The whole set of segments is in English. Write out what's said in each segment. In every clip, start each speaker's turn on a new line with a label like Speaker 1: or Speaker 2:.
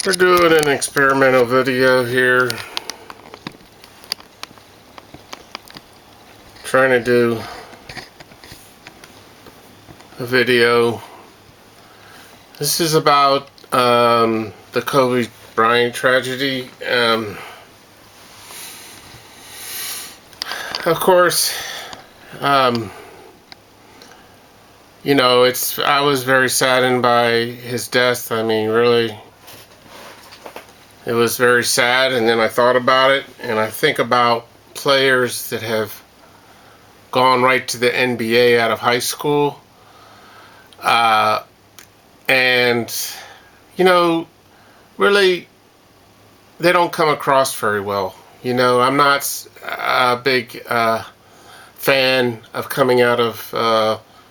Speaker 1: We're doing an experimental video here, trying to do a video. This is about the Kobe Bryant tragedy. Of course, I was very saddened by his death. I mean, really, it was very sad. And then I thought about it, and I think about players that have gone right to the NBA out of high school. And, really, they don't come across very well. I'm not a big fan of coming out of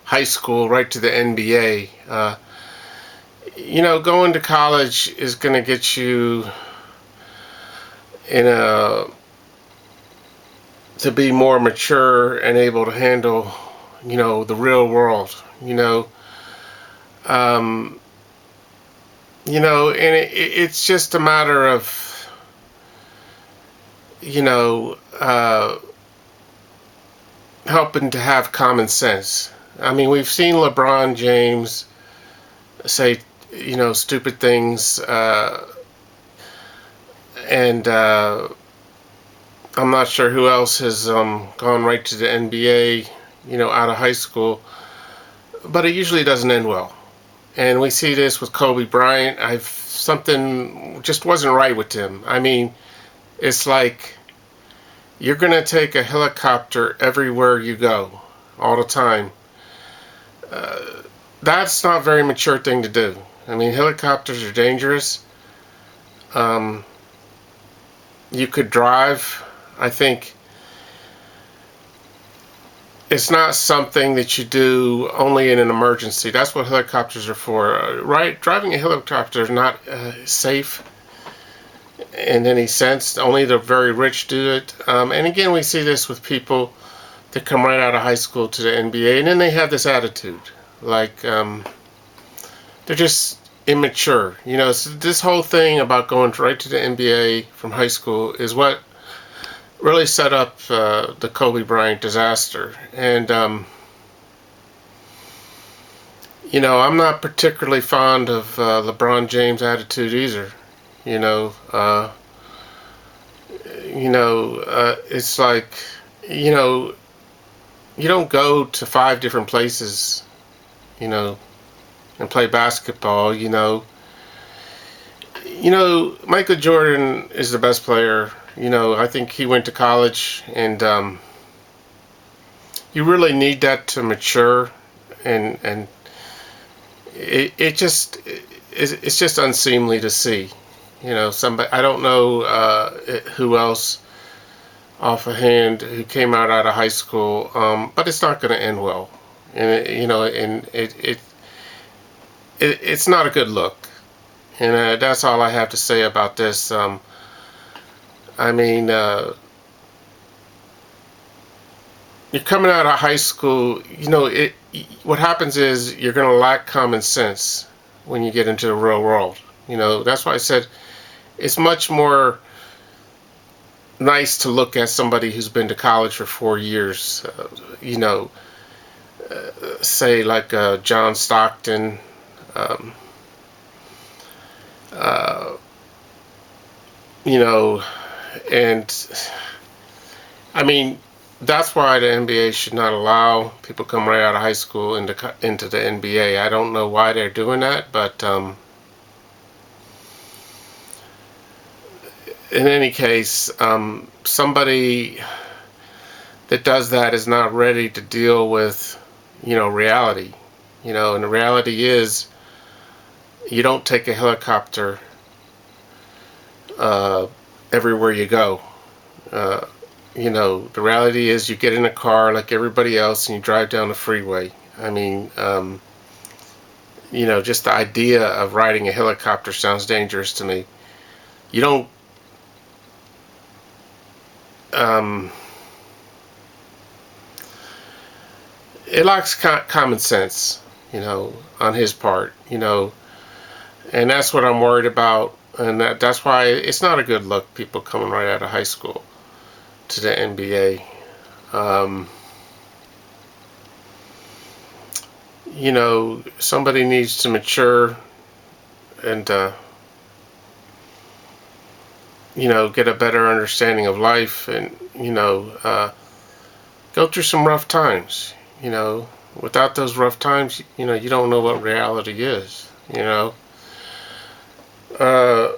Speaker 1: high school right to the NBA. Going to college is going to get you to be more mature and able to handle, the real world. And it's just a matter of, helping to have common sense. I mean, we've seen LeBron James say, stupid things, and I'm not sure who else has gone right to the NBA, out of high school, but it usually doesn't end well. And we see this with Kobe Bryant. Something just wasn't right with him. I mean, it's like you're going to take a helicopter everywhere you go, all the time. That's not a very mature thing to do. I mean, helicopters are dangerous. You could drive. I think it's not something that you do only in an emergency. That's what helicopters are for, right? Driving a helicopter is not safe in any sense. Only the very rich do it. And again, we see this with people that come right out of high school to the NBA, and then they have this attitude, like they're just immature. So this whole thing about going right to the NBA from high school is what really set up the Kobe Bryant disaster. And I'm not particularly fond of LeBron James' attitude either. It's like, you don't go to 5 different places, and play basketball. Michael Jordan is the best player. I think he went to college, and you really need that to mature, and it's just unseemly to see. Somebody, I don't know who else offhand who came out of high school, but it's not going to end well, and it's not a good look, and that's all I have to say about this. I mean, you're coming out of high school, what happens is you're going to lack common sense when you get into the real world. That's why I said it's much more nice to look at somebody who's been to college for 4 years, say like John Stockton, and I mean, that's why the NBA should not allow people come right out of high school into the NBA. I don't know why they're doing that, but in any case, somebody that does that is not ready to deal with, reality. And the reality is, you don't take a helicopter everywhere you go. The reality is you get in a car like everybody else and you drive down the freeway. I mean, just the idea of riding a helicopter sounds dangerous to me. You don't it lacks common sense, on his part, and that's what I'm worried about And that's why it's not a good look, people coming right out of high school to the NBA. Somebody needs to mature and get a better understanding of life, and go through some rough times. Without those rough times, you don't know what reality is. Uh,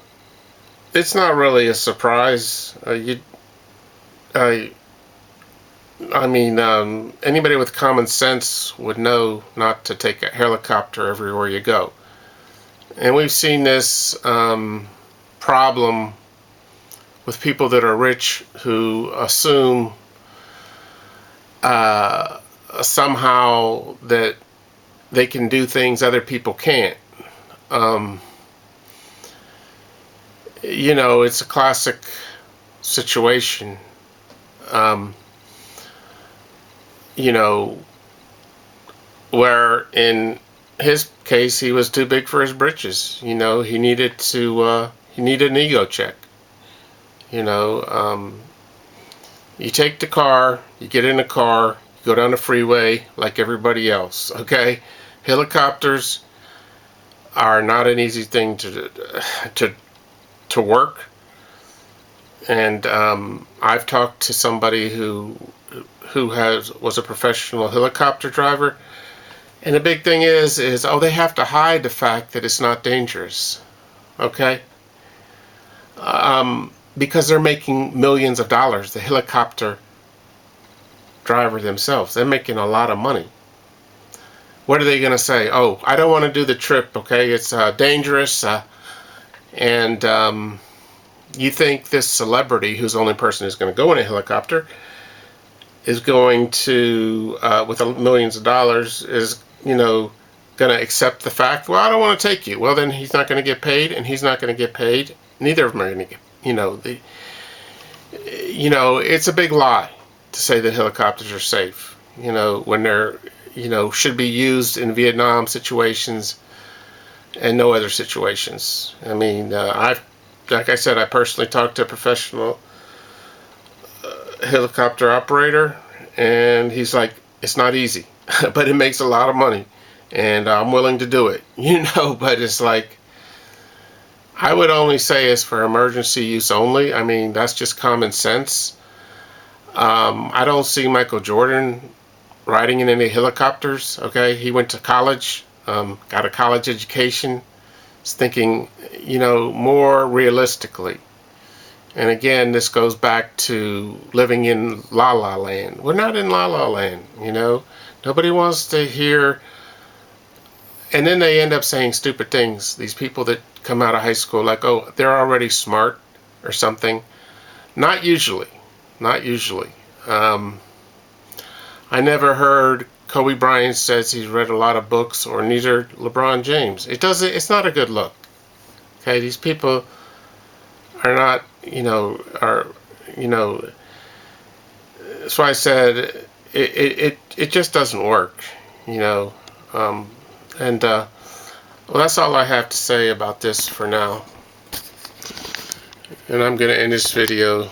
Speaker 1: it's not really a surprise. Anybody with common sense would know not to take a helicopter everywhere you go. And we've seen this problem with people that are rich who assume somehow that they can do things other people can't. It's a classic situation. Where in his case he was too big for his britches. He needed an ego check. You take the car, you get in the car, you go down the freeway like everybody else. Okay, helicopters are not an easy thing to work. And I've talked to somebody who was a professional helicopter driver, and the big thing is they have to hide the fact that it's not dangerous. Okay, because they're making millions of dollars. The helicopter driver themselves, they're making a lot of money. What are they going to say? Oh, I don't want to do the trip. Okay, it's dangerous, and you think this celebrity, who's the only person who's going to go in a helicopter, is going to, with millions of dollars, is going to accept the fact, well, I don't want to take you. Well, then he's not going to get paid, and he's not going to get paid. Neither of them are going to get, it's a big lie to say that helicopters are safe, when they're, should be used in Vietnam situations and no other situations. I mean, like I said, I personally talked to a professional helicopter operator, and he's like, it's not easy, but it makes a lot of money, and I'm willing to do it, but it's like, I would only say it's for emergency use only. I mean, that's just common sense. I don't see Michael Jordan riding in any helicopters. Okay, he went to college, got a college education. He's thinking, more realistically. And again, this goes back to living in La La Land. We're not in La La Land, Nobody wants to hear. And then they end up saying stupid things. These people that come out of high school, like, oh, they're already smart or something. Not usually. Not usually. I never heard Kobe Bryant says he's read a lot of books, or neither LeBron James. It's not a good look. Okay, these people are not, that's why I said it just doesn't work, well, that's all I have to say about this for now. And I'm going to end this video